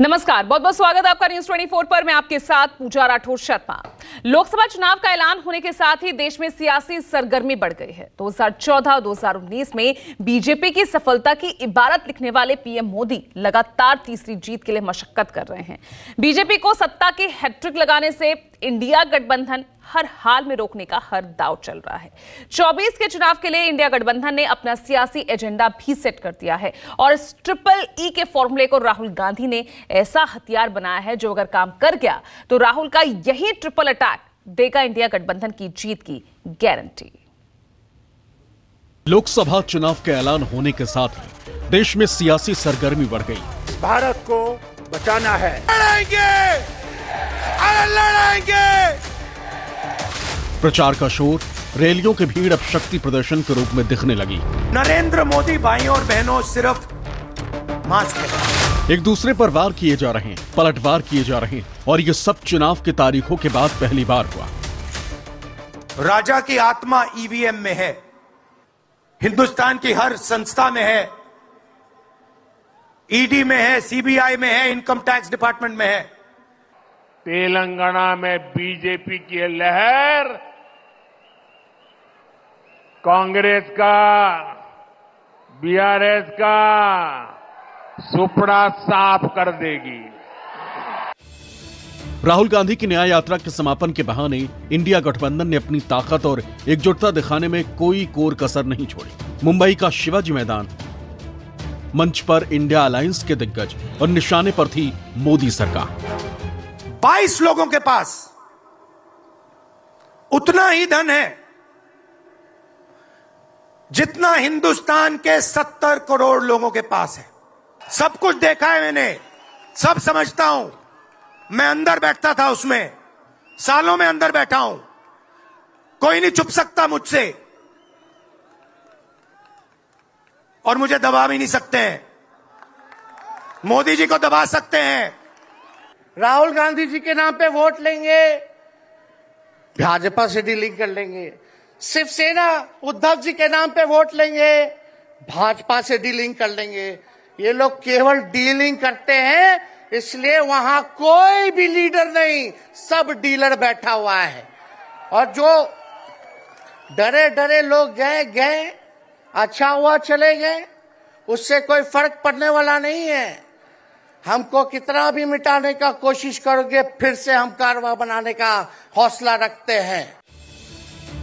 नमस्कार, बहुत बहुत स्वागत है आपका न्यूज 24 पर। मैं आपके साथ पूजा राठौर शर्मा। लोकसभा चुनाव का ऐलान होने के साथ ही देश में सियासी सरगर्मी बढ़ गई है। 2014 और 2019 में बीजेपी की सफलता की इबारत लिखने वाले पीएम मोदी लगातार तीसरी जीत के लिए मशक्कत कर रहे हैं। बीजेपी को सत्ता की हैट्रिक लगाने से इंडिया गठबंधन हर हाल में रोकने का हर दांव चल रहा है। 24 के चुनाव के लिए इंडिया गठबंधन ने अपना सियासी एजेंडा भी सेट कर दिया है और इस ट्रिपल ई के फॉर्मूले को राहुल गांधी ने ऐसा हथियार बनाया है जो अगर काम कर गया तो राहुल का यही ट्रिपल अटैक देगा इंडिया गठबंधन की जीत की गारंटी। लोकसभा चुनाव के ऐलान होने के साथ ही देश में सियासी सरगर्मी बढ़ गई। भारत को बचाना है, लड़ाएंगे। प्रचार का शोर, रैलियों की भीड़ अब शक्ति प्रदर्शन के रूप में दिखने लगी। नरेंद्र मोदी भाइयों और बहनों सिर्फ मास्क है। एक दूसरे पर वार किए जा रहे हैं, पलटवार किए जा रहे हैं और ये सब चुनाव की तारीखों के बाद पहली बार हुआ। राजा की आत्मा ईवीएम में है, हिंदुस्तान की हर संस्था में है, ईडी में है, सीबीआई में है, इनकम टैक्स डिपार्टमेंट में है। तेलंगाना में बीजेपी की लहर कांग्रेस का, बीआरएस का सुपड़ा साफ कर देगी। राहुल गांधी की न्याय यात्रा के समापन के बहाने इंडिया गठबंधन ने अपनी ताकत और एकजुटता दिखाने में कोई कोर कसर नहीं छोड़ी। मुंबई का शिवाजी मैदान, मंच पर इंडिया अलायंस के दिग्गज और निशाने पर थी मोदी सरकार। 22 लोगों के पास उतना ही धन है जितना हिंदुस्तान के 70 करोड़ लोगों के पास है। सब कुछ देखा है मैंने, सब समझता हूं। मैं अंदर बैठता था उसमें, सालों में अंदर बैठा हूं। कोई नहीं छुप सकता मुझसे और मुझे दबा भी नहीं सकते हैं। मोदी जी को दबा सकते हैं। राहुल गांधी जी के नाम पे वोट लेंगे, भाजपा से डीलिंग कर लेंगे। शिवसेना उद्धव जी के नाम पे वोट लेंगे, भाजपा से डीलिंग कर लेंगे। ये लोग केवल डीलिंग करते हैं, इसलिए वहां कोई भी लीडर नहीं, सब डीलर बैठा हुआ है। और जो डरे डरे लोग गए, अच्छा हुआ चले गए, उससे कोई फर्क पड़ने वाला नहीं है। हमको कितना भी मिटाने का कोशिश करोगे, फिर से हम कारवा बनाने का हौसला रखते हैं।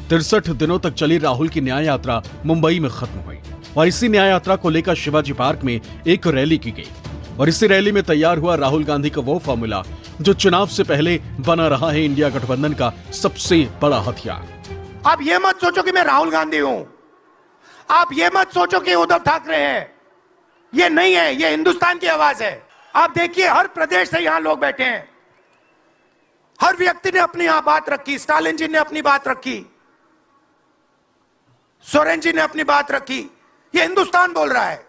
63 दिनों तक चली राहुल की न्याय यात्रा मुंबई में खत्म हुई और इसी न्याय यात्रा को लेकर शिवाजी पार्क में एक रैली की गई और इसी रैली में तैयार हुआ राहुल गांधी का वो फॉर्मूला जो चुनाव से पहले बना रहा है इंडिया गठबंधन का सबसे बड़ा हथियार। आप ये मत सोचो कि मैं राहुल गांधी हूं, आप ये मत सोचो कि उद्धव ठाकरे हैं। ये नहीं है, ये हिंदुस्तान की आवाज है। आप देखिए, हर प्रदेश से यहां लोग बैठे हैं, हर व्यक्ति ने अपनी यहां बात रखी। स्टालिन जी ने अपनी बात रखी, सोरेन जी ने अपनी बात रखी। ये हिंदुस्तान बोल रहा है।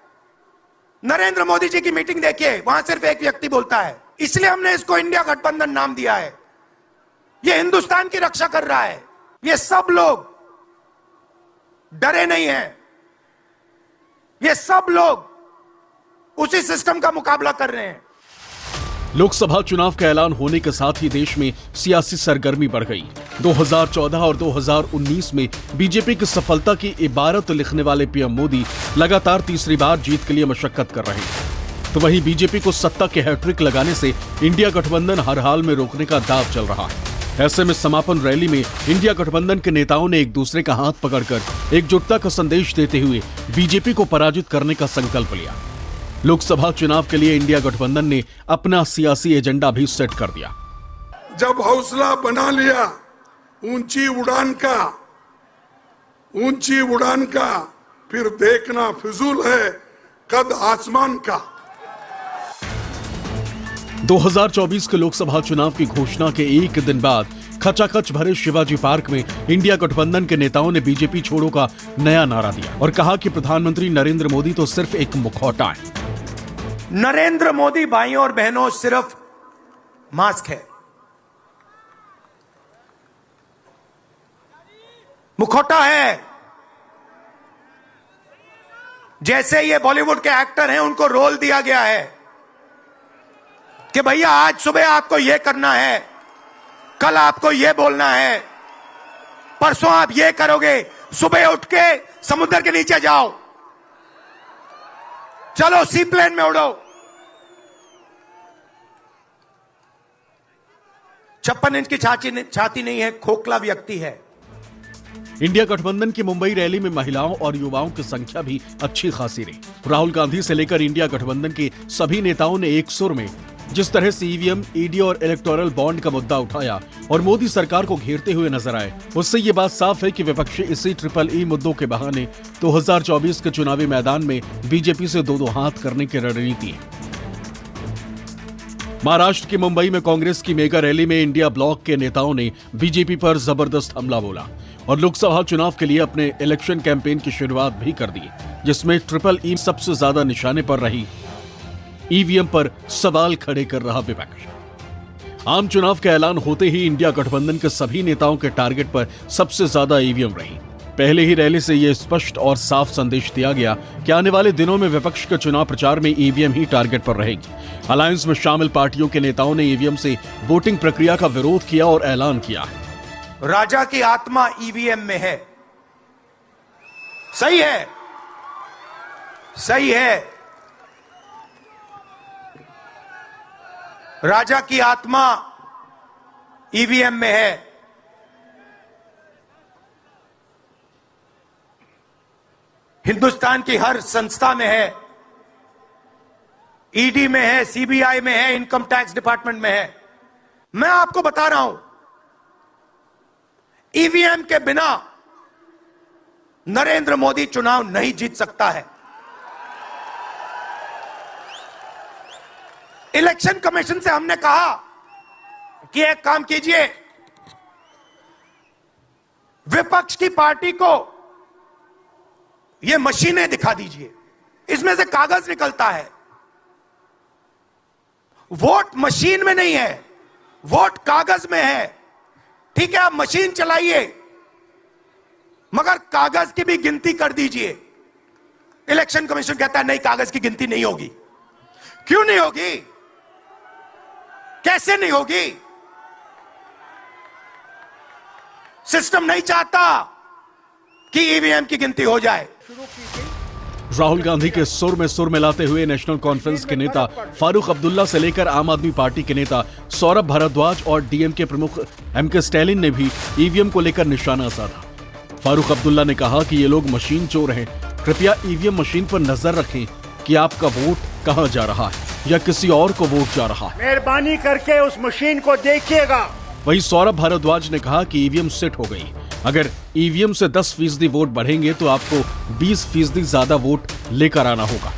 नरेंद्र मोदी जी की मीटिंग देखिए, वहां सिर्फ एक व्यक्ति बोलता है। इसलिए हमने इसको इंडिया गठबंधन नाम दिया है। ये हिंदुस्तान की रक्षा कर रहा है। ये सब लोग डरे नहीं हैं, ये सब लोग उसी सिस्टम का मुकाबला कर रहे हैं। लोकसभा चुनाव का ऐलान होने के साथ ही देश में सियासी सरगर्मी बढ़ गई। 2014 और 2019 में बीजेपी की सफलता की इबारत लिखने वाले पीएम मोदी लगातार तीसरी बार जीत के लिए मशक्कत कर रहे हैं, तो वहीं बीजेपी को सत्ता के हैट्रिक लगाने से इंडिया गठबंधन हर हाल में रोकने का दांव चल रहा है। ऐसे में समापन रैली में इंडिया गठबंधन के नेताओं ने एक दूसरे का हाथ पकड़कर एकजुटता का संदेश देते हुए बीजेपी को पराजित करने का संकल्प लिया। लोकसभा चुनाव के लिए इंडिया गठबंधन ने अपना सियासी एजेंडा भी सेट कर दिया। जब हौसला बना लिया ऊंची उड़ान का, फिर देखना फिजूल है कद आसमान का। 2024 के लोकसभा चुनाव की घोषणा के एक दिन बाद खचाखच भरे शिवाजी पार्क में इंडिया गठबंधन के नेताओं ने बीजेपी छोड़ो का नया नारा दिया और कहा कि प्रधानमंत्री नरेंद्र मोदी तो सिर्फ एक मुखौटा है। नरेंद्र मोदी भाइयों और बहनों सिर्फ मास्क है, मुखौटा है। जैसे ये बॉलीवुड के एक्टर हैं, उनको रोल दिया गया है। कि भैया आज सुबह आपको यह करना है, कल आपको यह बोलना है, परसों आप ये करोगे, सुबह उठ के समुद्र के नीचे जाओ, चलो सी प्लेन में उड़ो। 56 इंच की छाती नहीं है, खोखला व्यक्ति है। इंडिया गठबंधन की मुंबई रैली में महिलाओं और युवाओं की संख्या भी अच्छी खासी रही। राहुल गांधी से लेकर इंडिया गठबंधन के सभी नेताओं ने एक सुर में जिस तरह से ईवीएम, ईडी और इलेक्टोरल बॉन्ड का मुद्दा उठाया और मोदी सरकार को घेरते हुए नजर आए, उससे ये बात साफ है कि विपक्षी इसी ट्रिपल-ई मुद्दों के बहाने 2024 के चुनावी मैदान में बीजेपी से दो हाथ करने की रणनीति है। महाराष्ट्र के मुंबई में कांग्रेस की मेगा रैली में इंडिया ब्लॉक के नेताओं ने बीजेपी पर जबरदस्त हमला बोला और लोकसभा चुनाव के लिए अपने इलेक्शन कैंपेन की शुरुआत भी कर दी, जिसमें ट्रिपल-ई सबसे ज्यादा निशाने पर रही। ईवीएम पर सवाल खड़े कर रहा विपक्ष। आम चुनाव का ऐलान होते ही इंडिया गठबंधन के सभी नेताओं के टारगेट पर सबसे ज्यादा ईवीएम रही। पहले ही रैली से यह स्पष्ट और साफ संदेश दिया गया कि आने वाले दिनों में विपक्ष के चुनाव प्रचार में ईवीएम ही टारगेट पर रहेगी। अलायंस में शामिल पार्टियों के नेताओं ने ईवीएम से वोटिंग प्रक्रिया का विरोध किया और ऐलान किया है। राजा की आत्मा ईवीएम में है। सही है, सही है। राजा की आत्मा ईवीएम में है। हिंदुस्तान की हर संस्था में है, ईडी में है, सीबीआई में है, इनकम टैक्स डिपार्टमेंट में है। मैं आपको बता रहा हूं, ईवीएम के बिना नरेंद्र मोदी चुनाव नहीं जीत सकता है। इलेक्शन कमीशन से हमने कहा कि एक काम कीजिए, विपक्ष की पार्टी को ये मशीनें दिखा दीजिए, इसमें से कागज निकलता है। वोट मशीन में नहीं है, वोट कागज में है। ठीक है, आप मशीन चलाइए, मगर कागज की भी गिनती कर दीजिए। इलेक्शन कमीशन कहता है नहीं, कागज की गिनती नहीं होगी। क्यों नहीं होगी? कैसे नहीं होगी? सिस्टम नहीं चाहता कि ईवीएम की गिनती हो जाए। राहुल गांधी के सुर में सुर मिलाते हुए नेशनल कॉन्फ्रेंस के नेता फारूक अब्दुल्ला से लेकर आम आदमी पार्टी के नेता सौरभ भारद्वाज और डीएमके प्रमुख एमके स्टैलिन ने भी ईवीएम को लेकर निशाना साधा। फारूक अब्दुल्ला ने कहा कि ये लोग मशीन चोर हैं, कृपया ईवीएम मशीन पर नजर रखें कि आपका वोट कहां जा रहा है या किसी और को वोट जा रहा है। मेहरबानी करके उस मशीन को देखिएगा। वहीं सौरभ भारद्वाज ने कहा कि ईवीएम सेट हो गई, अगर ईवीएम से 10% वोट बढ़ेंगे तो आपको 20% ज्यादा वोट लेकर आना होगा।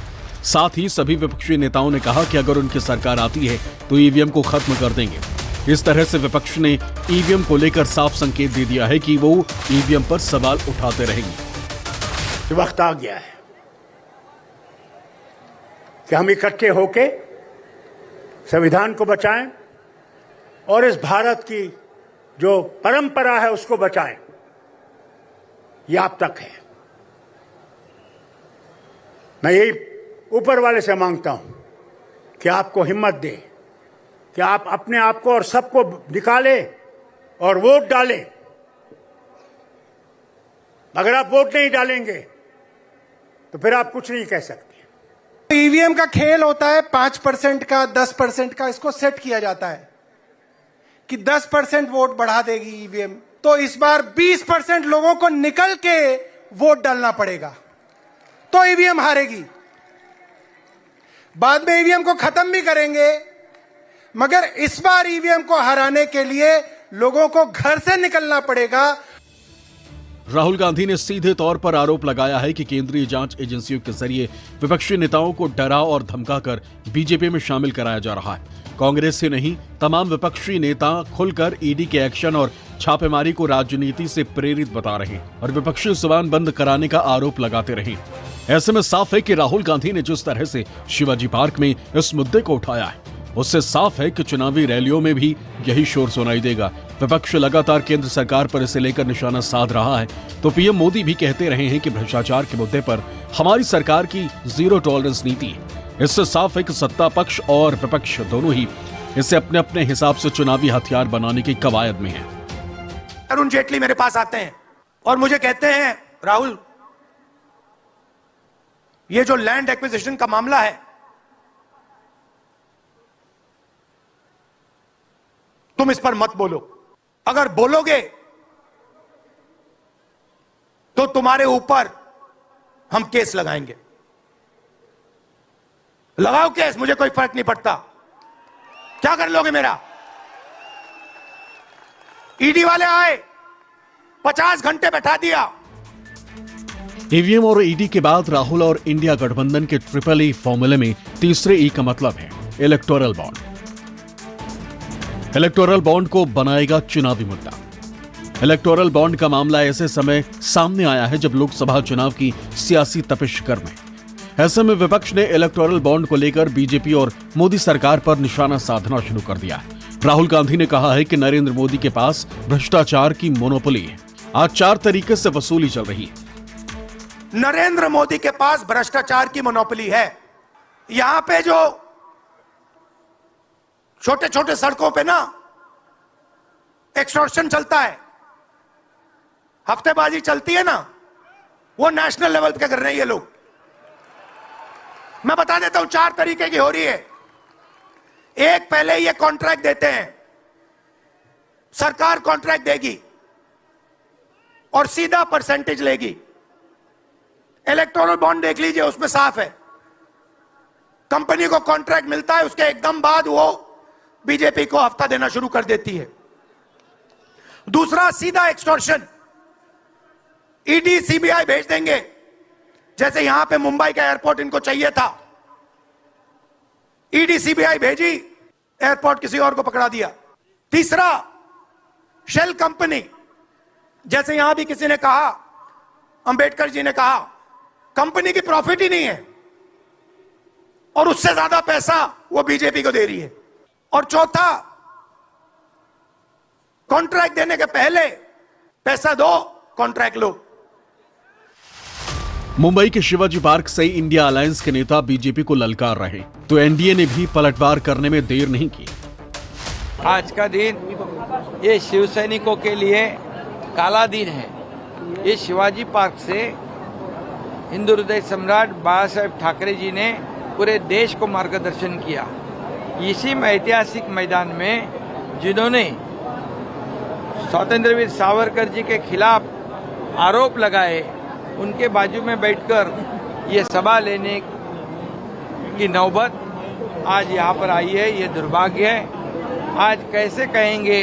साथ ही सभी विपक्षी नेताओं ने कहा कि अगर उनकी सरकार आती है तो ईवीएम को खत्म कर देंगे। इस तरह से विपक्ष ने ईवीएम को लेकर साफ संकेत दे दिया है कि वो ईवीएम पर सवाल उठाते रहेंगे। वक्त आ गया है कि हम इकट्ठे होके संविधान को बचाएं और इस भारत की जो परंपरा है उसको बचाएं। ये आप तक है। मैं यही ऊपर वाले से मांगता हूं कि आपको हिम्मत दे कि आप अपने आप को और सबको निकाले और वोट डालें। अगर आप वोट नहीं डालेंगे तो फिर आप कुछ नहीं कह सकते। ईवीएम का खेल होता है 5% का, 10% का। इसको सेट किया जाता है कि 10% वोट बढ़ा देगी ईवीएम, तो इस बार 20% लोगों को निकल के वोट डालना पड़ेगा तो ईवीएम हारेगी। बाद में ईवीएम को खत्म भी करेंगे, मगर इस बार ईवीएम को हराने के लिए लोगों को घर से निकलना पड़ेगा। राहुल गांधी ने सीधे तौर पर आरोप लगाया है कि केंद्रीय जांच एजेंसियों के जरिए विपक्षी नेताओं को डरा और धमकाकर बीजेपी में शामिल कराया जा रहा है। कांग्रेस ही नहीं, तमाम विपक्षी नेता खुलकर ईडी के एक्शन और छापेमारी को राजनीति से प्रेरित बता रहे और विपक्षी जुबान बंद कराने का आरोप लगाते रहे। ऐसे में साफ है कि राहुल गांधी ने जिस तरह से शिवाजी पार्क में इस मुद्दे को उठाया है, उससे साफ है कि चुनावी रैलियों में भी यही शोर सुनाई देगा। विपक्ष लगातार केंद्र सरकार पर इसे लेकर निशाना साध रहा है, तो पीएम मोदी भी कहते रहे हैं कि भ्रष्टाचार के मुद्दे पर हमारी सरकार की जीरो टॉलरेंस नीति है। इससे साफ है कि सत्ता पक्ष और विपक्ष दोनों ही इसे अपने अपने हिसाब से चुनावी हथियार बनाने की कवायद में हैं। अरुण जेटली मेरे पास आते हैं और मुझे कहते हैं, राहुल, ये जो लैंड एक्विजिशन का मामला है, तुम इस पर मत बोलो। अगर बोलोगे तो तुम्हारे ऊपर हम केस लगाएंगे। लगाओ केस, मुझे कोई फर्क नहीं पड़ता। क्या कर लोगे मेरा? ईडी वाले आए, 50 घंटे बैठा दिया। ईवीएम और ईडी के बाद राहुल और इंडिया गठबंधन के ट्रिपल ई फॉर्मूले में तीसरे ई का मतलब है इलेक्टोरल बॉन्ड। इलेक्टोरल बॉन्ड को बनाएगा चुनावी मुद्दा। इलेक्टोरल बॉन्ड का मामला ऐसे समय सामने आया है जब लोकसभा चुनाव की सियासी तपिश गर्म है। ऐसे में विपक्ष ने इलेक्टोरल बॉन्ड को लेकर बीजेपी और मोदी सरकार पर निशाना साधना शुरू कर दिया है। राहुल गांधी ने कहा है कि नरेंद्र मोदी के पास भ्रष्टाचार की मोनोपोली है। आज 4 तरीके से वसूली चल रही है। नरेंद्र मोदी के पास भ्रष्टाचार की मोनोपोली है। यहां पे जो छोटे छोटे सड़कों पे ना एक्सटॉर्शन चलता है, हफ्तेबाजी चलती है ना, वो नेशनल लेवल पे कर रहे हैं ये लोग। मैं बता देता हूं, 4 तरीके की हो रही है। एक, पहले ये कॉन्ट्रैक्ट देते हैं, सरकार कॉन्ट्रैक्ट देगी और सीधा परसेंटेज लेगी। इलेक्टोरल बॉन्ड देख लीजिए, उसमें साफ है, कंपनी को कॉन्ट्रैक्ट मिलता है, उसके एकदम बाद वो बीजेपी को हफ्ता देना शुरू कर देती है। दूसरा, सीधा एक्सटॉर्शन, ईडी सीबीआई भेज देंगे। जैसे यहां पे मुंबई का एयरपोर्ट इनको चाहिए था, ईडी सीबीआई भेजी, एयरपोर्ट किसी और को पकड़ा दिया। तीसरा, शेल कंपनी, जैसे यहां भी किसी ने कहा, अंबेडकर जी ने कहा, कंपनी की प्रॉफिट ही नहीं है और उससे ज्यादा पैसा वो बीजेपी को दे रही है। और चौथा, कॉन्ट्रैक्ट देने के पहले पैसा दो, कॉन्ट्रैक्ट लो। मुंबई के शिवाजी पार्क से इंडिया अलायंस के नेता बीजेपी को ललकार रहे तो एनडीए ने भी पलटवार करने में देर नहीं की। आज का दिन ये शिव सैनिकों के लिए काला दिन है। ये शिवाजी पार्क से हिंदू हृदय सम्राट बाला साहेब ठाकरे जी ने पूरे देश को मार्गदर्शन किया। इसी ऐतिहासिक मैदान में जिन्होंने स्वतंत्रवीर सावरकर जी के खिलाफ आरोप लगाए, उनके बाजू में बैठकर ये सभा लेने की नौबत आज यहाँ पर आई है। ये दुर्भाग्य है। आज कैसे कहेंगे,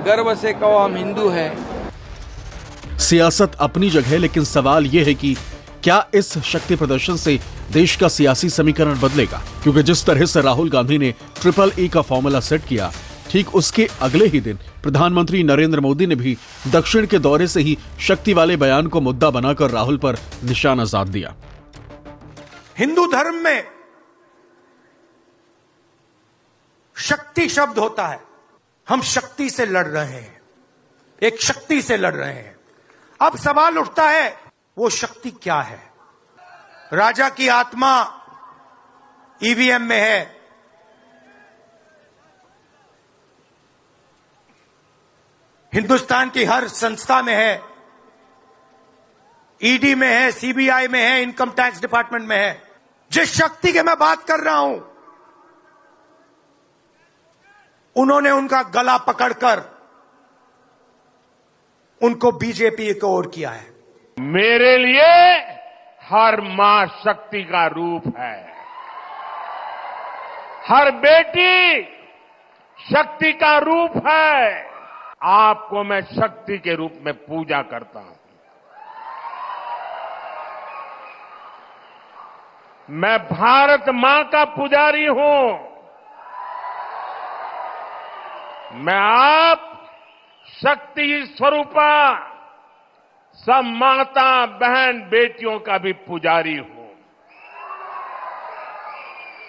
गर्व से कहो हम हिंदू हैं। सियासत अपनी जगह, लेकिन सवाल यह है कि क्या इस शक्ति प्रदर्शन से देश का सियासी समीकरण बदलेगा? क्योंकि जिस तरह से राहुल गांधी ने ट्रिपल ई का फॉर्मूला सेट किया, ठीक उसके अगले ही दिन प्रधानमंत्री नरेंद्र मोदी ने भी दक्षिण के दौरे से ही शक्ति वाले बयान को मुद्दा बनाकर राहुल पर निशाना साध दिया। हिंदू धर्म में शक्ति शब्द होता है। हम शक्ति से लड़ रहे हैं, एक शक्ति से लड़ रहे हैं। अब सवाल उठता है, वो शक्ति क्या है? राजा की आत्मा ईवीएम में है, हिंदुस्तान की हर संस्था में है, ईडी में है, सीबीआई में है, इनकम टैक्स डिपार्टमेंट में है। जिस शक्ति की मैं बात कर रहा हूं, उन्होंने उनका गला पकड़कर उनको बीजेपी की ओर किया है। मेरे लिए हर मां शक्ति का रूप है, हर बेटी शक्ति का रूप है। आपको मैं शक्ति के रूप में पूजा करता हूं। मैं भारत मां का पुजारी हूं। मैं आप शक्ति स्वरूपा सब माता बहन बेटियों का भी पुजारी हूं।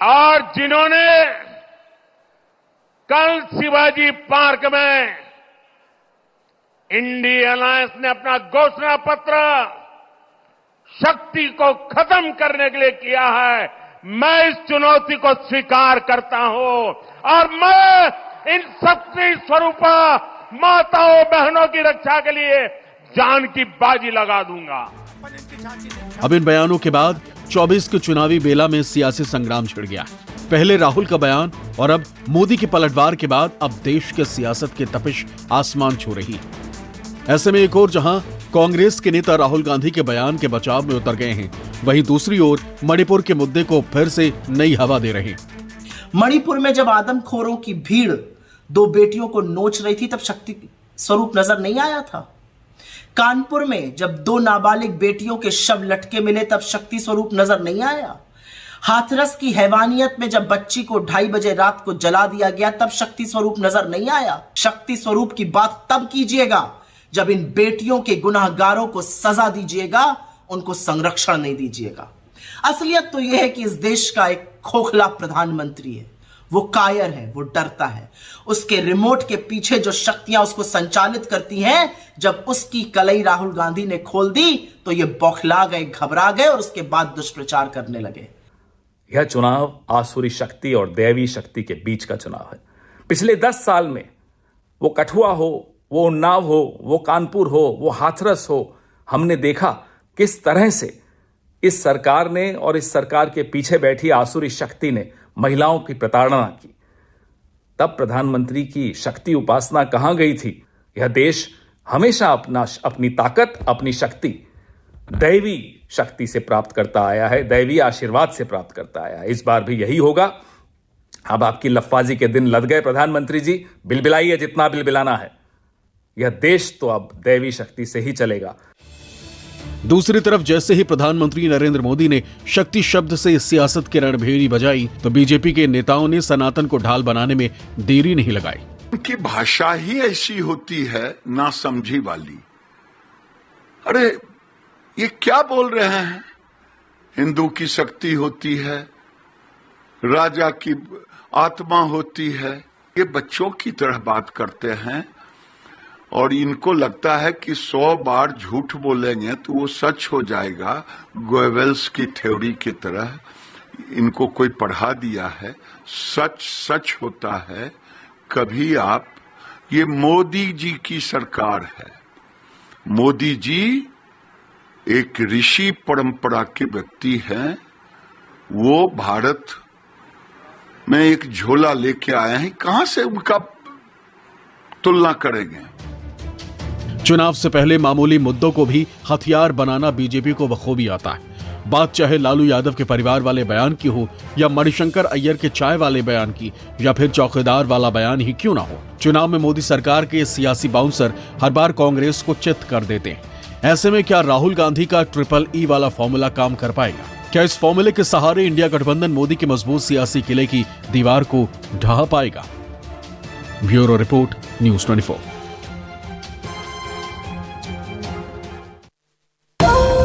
और जिन्होंने कल शिवाजी पार्क में इंडिया अलायंस ने अपना घोषणा पत्र शक्ति को खत्म करने के लिए किया है, मैं इस चुनौती को स्वीकार करता हूं और मैं इन शक्ति स्वरूपा माताओं बहनों की रक्षा के लिए जान की बाजी लगा दूंगा। अब इन बयानों के बाद 24 के चुनावी बेला में सियासी संग्राम छिड़ गया। पहले राहुल का बयान और अब मोदी के पलटवार के बाद अब देश के सियासत की तपिश आसमान छू रही। ऐसे में एक ओर जहां कांग्रेस के नेता राहुल गांधी के बयान के बचाव में उतर गए हैं, वहीं दूसरी ओर मणिपुर के मुद्दे को फिर से नई हवा दे रहे हैं। मणिपुर में जब आदमखोरों की भीड़ 2 बेटियों को नोच रही थी तब शक्ति स्वरूप नजर नहीं आया था। कानपुर में जब 2 नाबालिग बेटियों के शव लटके मिले तब शक्ति स्वरूप नजर नहीं आया। हाथरस की हैवानियत में जब बच्ची को 2:30 बजे रात को जला दिया गया तब शक्ति स्वरूप नजर नहीं आया। शक्ति स्वरूप की बात तब कीजिएगा जब इन बेटियों के गुनाहगारों को सजा दीजिएगा, उनको संरक्षण नहीं दीजिएगा। असलियत तो यह है कि इस देश का एक खोखला प्रधानमंत्री है, वो कायर है, वो डरता है। उसके रिमोट के पीछे जो शक्तियां उसको संचालित करती हैं, जब उसकी कलई राहुल गांधी ने खोल दी तो ये बौखला गए, घबरा गए और उसके बाद दुष्प्रचार करने लगे। यह चुनाव आसुरी शक्ति और दैवी शक्ति के बीच का चुनाव है। पिछले 10 साल में वो कठुआ हो, वो उन्नाव हो, वो कानपुर हो, वो हाथरस हो, हमने देखा किस तरह से इस सरकार ने और इस सरकार के पीछे बैठी आसुरी शक्ति ने महिलाओं की प्रताड़ना की। तब प्रधानमंत्री की शक्ति उपासना कहां गई थी? यह देश हमेशा अपनी ताकत, अपनी शक्ति दैवी शक्ति से प्राप्त करता आया है, दैवी आशीर्वाद से प्राप्त करता आया है। इस बार भी यही होगा। अब आपकी लफ्फाजी के दिन लद गए प्रधानमंत्री जी, बिलबिलाइए जितना बिलबिलाना है। यह देश तो अब दैवी शक्ति से ही चलेगा। दूसरी तरफ जैसे ही प्रधानमंत्री नरेंद्र मोदी ने शक्ति शब्द से सियासत की रणभेरी बजाई तो बीजेपी के नेताओं ने सनातन को ढाल बनाने में देरी नहीं लगाई। उनकी भाषा ही ऐसी होती है ना समझी वाली। अरे ये क्या बोल रहे हैं? हिंदू की शक्ति होती है, राजा की आत्मा होती है। ये बच्चों की तरह बात करते हैं और इनको लगता है कि 100 बार झूठ बोलेंगे तो वो सच हो जाएगा। गोएबल्स की थ्योरी की तरह इनको कोई पढ़ा दिया है। सच सच होता है। कभी आप, ये मोदी जी की सरकार है। मोदी जी एक ऋषि परंपरा के व्यक्ति हैं। वो भारत में एक झोला लेके आए हैं, कहां से उनका तुलना करेंगे? चुनाव से पहले मामूली मुद्दों को भी हथियार बनाना बीजेपी को बखूबी आता है। बात चाहे लालू यादव के परिवार वाले बयान की हो या मणिशंकर अय्यर के चाय वाले बयान की या फिर चौकीदार वाला बयान ही क्यों ना हो, चुनाव में मोदी सरकार के सियासी बाउंसर हर बार कांग्रेस को चित कर देते हैं। ऐसे में क्या राहुल गांधी का EEE वाला फॉर्मूला काम कर पाएगा? क्या इस फॉर्मूले के सहारे इंडिया गठबंधन मोदी के मजबूत सियासी किले की दीवार को ढहा पाएगा? Bureau report, news 24।